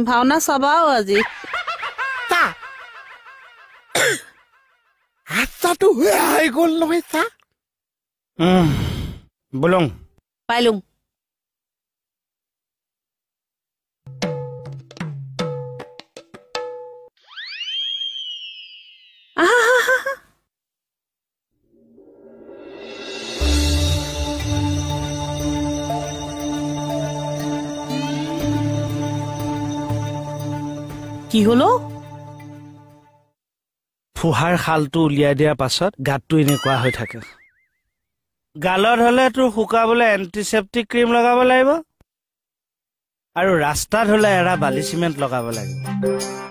ভাওনা চাবাও আজি তা হাতটো হৈ গ'ল নহয় তা বলং পাইলুং কি হলো ফুহাৰ খালটো উলিয়াই দিয়াৰ পাছত গাতটো এনেকুৱা হৈ থাকে গালত হলে তোৰ শুকাবলৈ এন্টিসেপ্টিক ক্ৰীম লগাব লাগিব আৰু ৰাস্তাত হলে এৰা বালি চিমেণ্ট লগাব লাগিব